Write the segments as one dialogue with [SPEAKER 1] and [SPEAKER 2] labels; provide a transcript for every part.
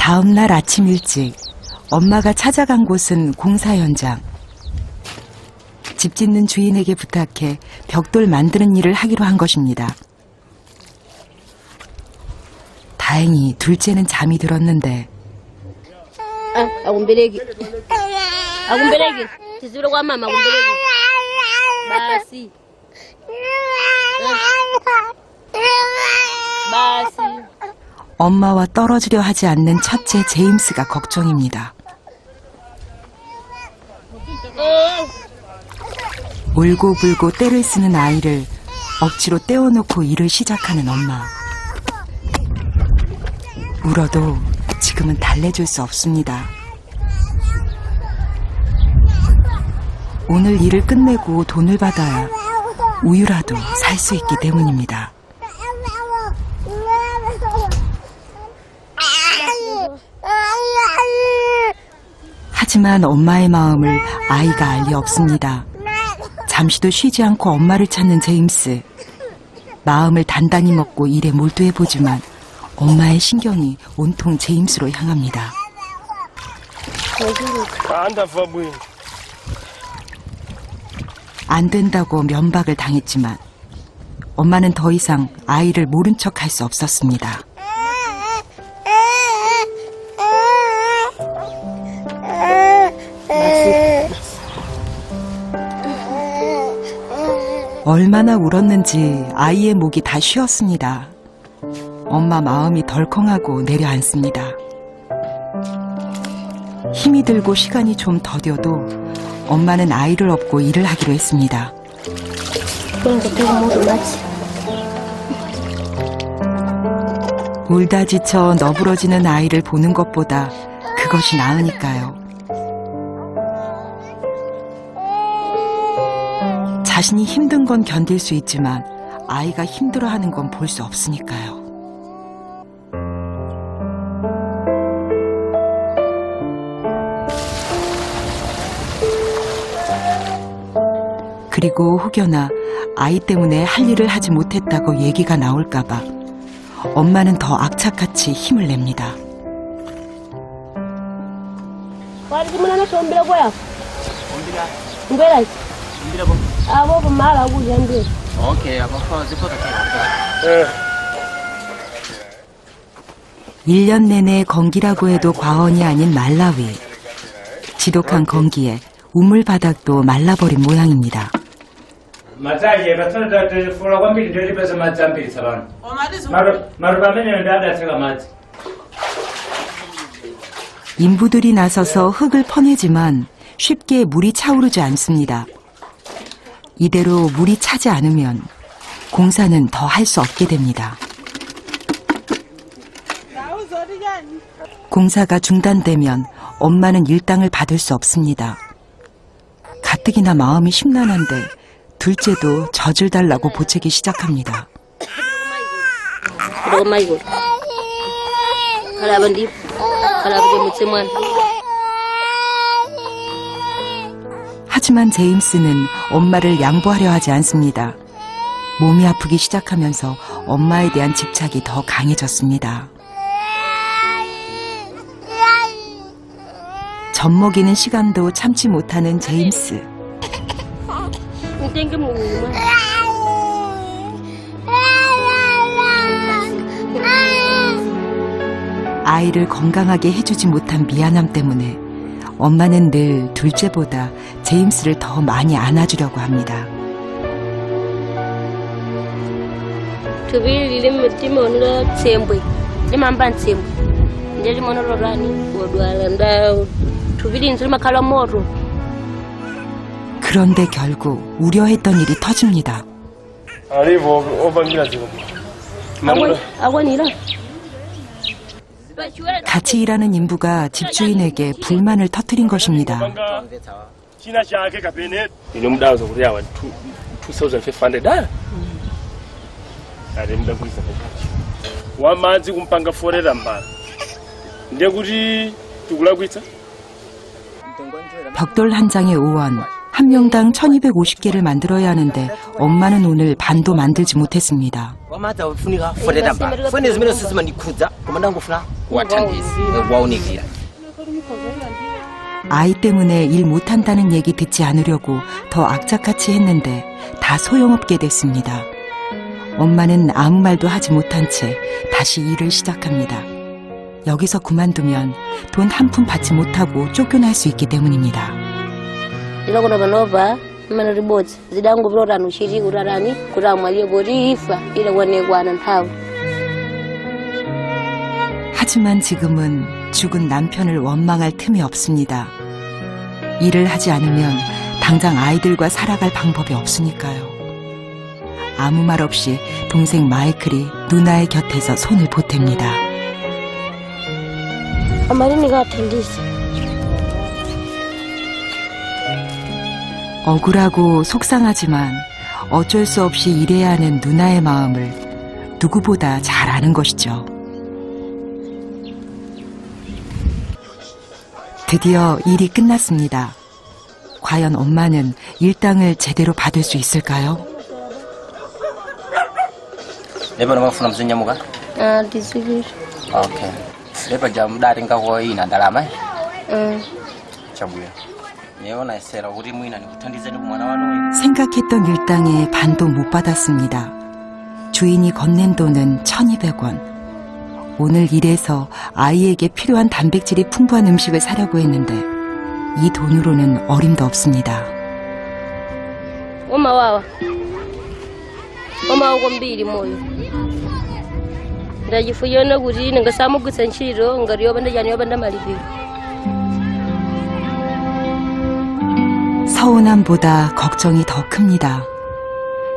[SPEAKER 1] 다음 날 아침 일찍 엄마가 찾아간 곳은 공사 현장. 집 짓는 주인에게 부탁해 벽돌 만드는 일을 하기로 한 것입니다. 다행히 둘째는 잠이 들었는데
[SPEAKER 2] Akumbeleki. Tizibile kwa mama akumbeleki. Basi. Basi.
[SPEAKER 1] 엄마와 떨어지려 하지 않는 첫째 제임스가 걱정입니다. 울고불고 떼를 쓰는 아이를 억지로 떼어놓고 일을 시작하는 엄마. 울어도 지금은 달래줄 수 없습니다. 오늘 일을 끝내고 돈을 받아야 우유라도 살 수 있기 때문입니다. 하지만 엄마의 마음을 아이가 알 리 없습니다. 잠시도 쉬지 않고 엄마를 찾는 제임스. 마음을 단단히 먹고 일에 몰두해보지만 엄마의 신경이 온통 제임스로 향합니다. 안 된다고 면박을 당했지만 엄마는 더 이상 아이를 모른 척 할 수 없었습니다. 얼마나 울었는지 아이의 목이 다 쉬었습니다. 엄마 마음이 덜컹하고 내려앉습니다. 힘이 들고 시간이 좀 더뎌도 엄마는 아이를 업고 일을 하기로 했습니다. 울다 지쳐 너부러지는 아이를 보는 것보다 그것이 나으니까요. 자신이 힘든 건 견딜 수 있지만 아이가 힘들어하는 건 볼 수 없으니까요. 그리고 혹여나 아이 때문에 할 일을 하지 못했다고 얘기가 나올까봐 엄마는 더 악착같이 힘을 냅니다.
[SPEAKER 3] 오케이,
[SPEAKER 1] 1년 내내 건기라고 해도 과언이 아닌 말라위. 지독한 건기에 우물 바닥도 말라버린 모양입니다. 인부들이 나서서 흙을 퍼내지만 쉽게 물이 차오르지 않습니다. 이대로 물이 차지 않으면 공사는 더 할 수 없게 됩니다. 공사가 중단되면 엄마는 일당을 받을 수 없습니다. 가뜩이나 마음이 심란한데 둘째도 젖을 달라고 보채기 시작합니다. 하지만 제임스는 엄마를 양보하려 하지 않습니다. 몸이 아프기 시작하면서 엄마에 대한 집착이 더 강해졌습니다. 젖 먹이는 시간도 참지 못하는 제임스. 아이를 건강하게 해주지 못한 미안함 때문에 엄마는 늘 둘째보다 제임스를 더 많이 안아주려고 합니다. 그런데 결국 우려했던 일이 터집니다. 같이 일하는 인부가 집주인에게 불만을 터뜨린 것입니다. 벽돌 한 장에 5원, 한 명당 1250개를 만들어야 하는데 엄마는 오늘 반도 만들지 못했습니다.
[SPEAKER 3] Wamata ufunika fone damba. Fone zimene sisima ndikhuza koma ndangofuna wathandizi waunigira.
[SPEAKER 1] 아이 때문에 일 못한다는 얘기 듣지 않으려고 더 악착같이 했는데 다 소용없게 됐습니다. 엄마는 아무 말도 하지 못한 채 다시 일을 시작합니다. 여기서 그만두면 돈 한 푼 받지 못하고 쫓겨날 수 있기 때문입니다.
[SPEAKER 2] Ila kuna banova mana riboti zidangu vrora nushiri urarani kuramwalie borifa ila wanegwana ntawe.
[SPEAKER 1] 하지만 지금은 죽은 남편을 원망할 틈이 없습니다. 일을 하지 않으면 당장 아이들과 살아갈 방법이 없으니까요. 아무 말 없이 동생 마이클이 누나의 곁에서 손을 보탭니다.
[SPEAKER 2] Amarini 같은데서.
[SPEAKER 1] 억울하고 속상하지만 어쩔 수 없이 일해야 하는 누나의 마음을 누구보다 잘 아는 것이죠. 드디어 일이 끝났습니다. 과연 엄마는 일당을 제대로 받을 수 있을까요?
[SPEAKER 3] Leba namafuna mzinyamuka?
[SPEAKER 2] Ah, disibir.
[SPEAKER 3] Okay. Leba jam daring ka ko ina dalama. Chabuya. Yeona esera uri muina nikuthandizeni kumwana wanu.
[SPEAKER 1] 생각했던 일당의 반도 못 받았습니다. 주인이 건넨 돈은 1200원. 오늘 일해서 아이에게 필요한 단백질이 풍부한 음식을 사려고 했는데 이 돈으로는 어림도 없습니다.
[SPEAKER 2] Oma wawa. Oma uko mbili moyo. Ndajifuyona kuti ningasamu kutsanchiro ngariyo banda janiyo banda malibiro.
[SPEAKER 1] 서운함보다 걱정이 더 큽니다.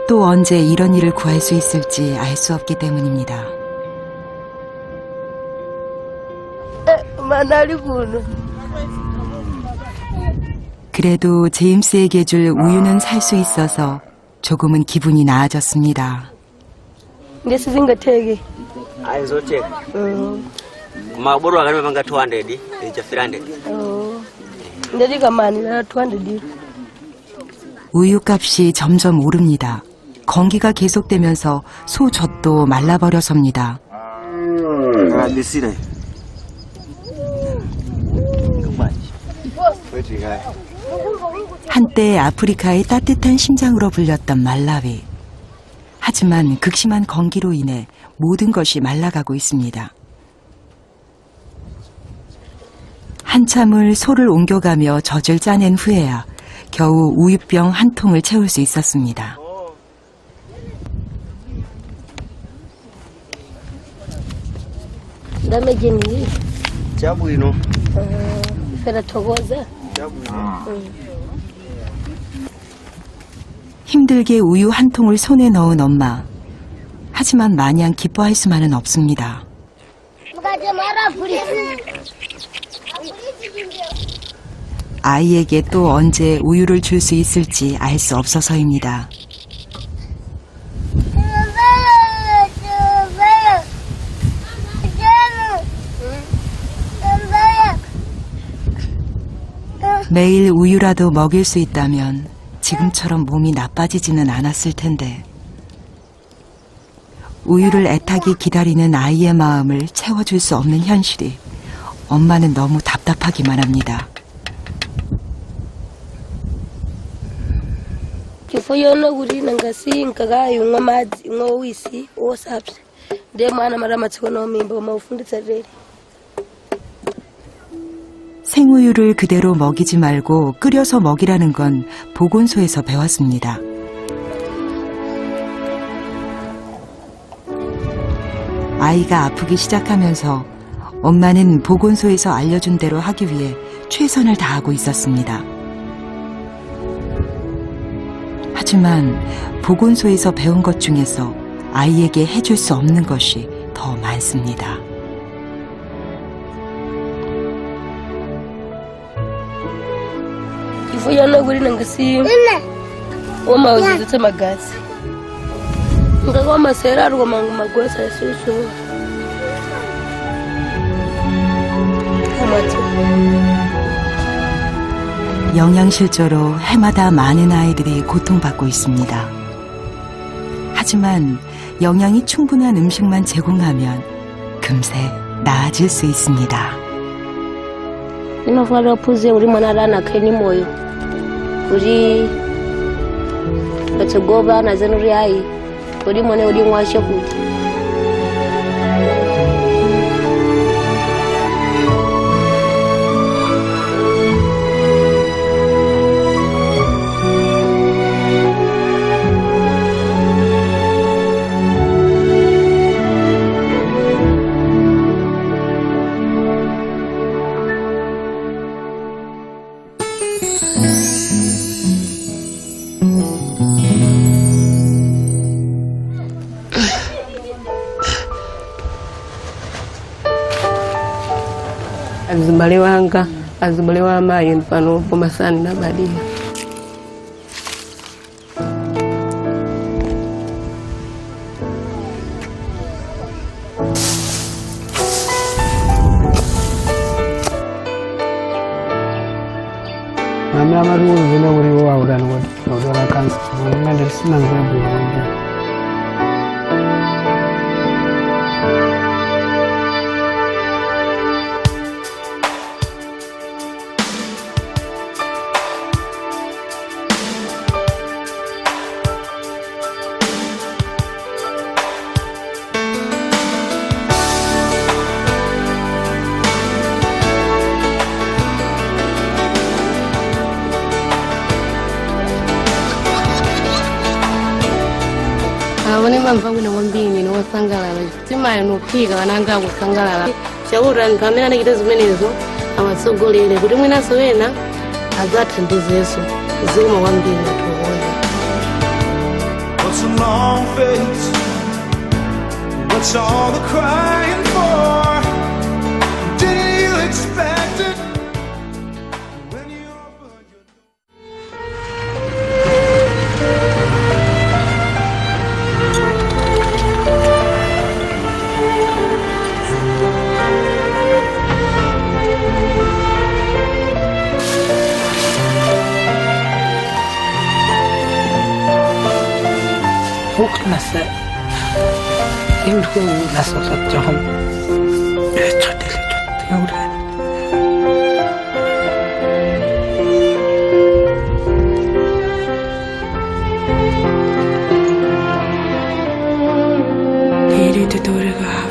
[SPEAKER 1] 또 언제 이런 일을 구할 수 있을지 알 수 없기 때문입니다.
[SPEAKER 2] Manali kuno.
[SPEAKER 1] 그래도 제임스에게 줄 우유는 살 수 있어서 조금은 기분이 나아졌습니다.
[SPEAKER 2] Ndesi zingatege.
[SPEAKER 4] Ayi zote. Maburu akani manga 200 ija 300.
[SPEAKER 2] Ndadiga mani na 200.
[SPEAKER 1] 우유값이 점점 오릅니다. 건기가 계속되면서 소 젖도 말라버려섭니다.
[SPEAKER 4] Ah, desire.
[SPEAKER 1] 한때 아프리카의 따뜻한 심장으로 불렸던 말라위. 하지만 극심한 건기로 인해 모든 것이 말라가고 있습니다. 한참을 소를 옮겨가며 젖을 짜낸 후에야 겨우 우유병 한 통을 채울 수 있었습니다.
[SPEAKER 2] Ndame jeni.
[SPEAKER 4] Chabu ino.
[SPEAKER 2] Fera togoza.
[SPEAKER 1] 힘들게 우유 한 통을 손에 넣은 엄마. 하지만 마냥 기뻐할 수만은 없습니다. 아이에게 또 언제 우유를 줄 수 있을지 알 수 없어서입니다. 매일 우유라도 먹일 수 있다면 지금처럼 몸이 나빠지지는 않았을 텐데 우유를 애타게 기다리는 아이의 마음을 채워줄 수 없는 현실이 엄마는 너무 답답하기만 합니다.
[SPEAKER 2] Kifuyona kuti nangasi nkaga yunga madzi ngo wisi osapse. Nde mwana mara matsikono mimba maufunditsa reri.
[SPEAKER 1] 생우유를 그대로 먹이지 말고 끓여서 먹이라는 건 보건소에서 배웠습니다. 아이가 아프기 시작하면서 엄마는 보건소에서 알려준 대로 하기 위해 최선을 다하고 있었습니다. 하지만 보건소에서 배운 것 중에서 아이에게 해줄 수 없는 것이 더 많습니다.
[SPEAKER 2] Kifuyona kuti nangasi oma uzitsa magazi. Ngaga masera ari magosa susu. Kamati.
[SPEAKER 1] 영양실조로 해마다 많은 아이들이 고통받고 있습니다. 하지만 영양이 충분한 음식만 제공하면 금세 나아질 수 있습니다.
[SPEAKER 2] nimafuna puze uri mwana rana keni moyo uri bachagoba na zenu rai uri mwana uri mwashe kuti
[SPEAKER 5] azibaliwanga azibaliwa amayi pano pomasani nabadia
[SPEAKER 6] mami amaruwo vile uriwo waudan wodora kansa ngande sinan zabu wonde
[SPEAKER 5] abonema mvangu nawambini nowasangalala timayo nopika wananga kusangalala shauri anthu amene anachita zimenezo awatsogolere kuti mwinanso wena adzathandizenso zikoma kwambiri athokoza.
[SPEAKER 7] What's a long face? What's all the crying for? Did you expect it? When you opened your door?
[SPEAKER 6] فوق مساء يمكن نصوصتهم جد يا أولاد إيريد دورها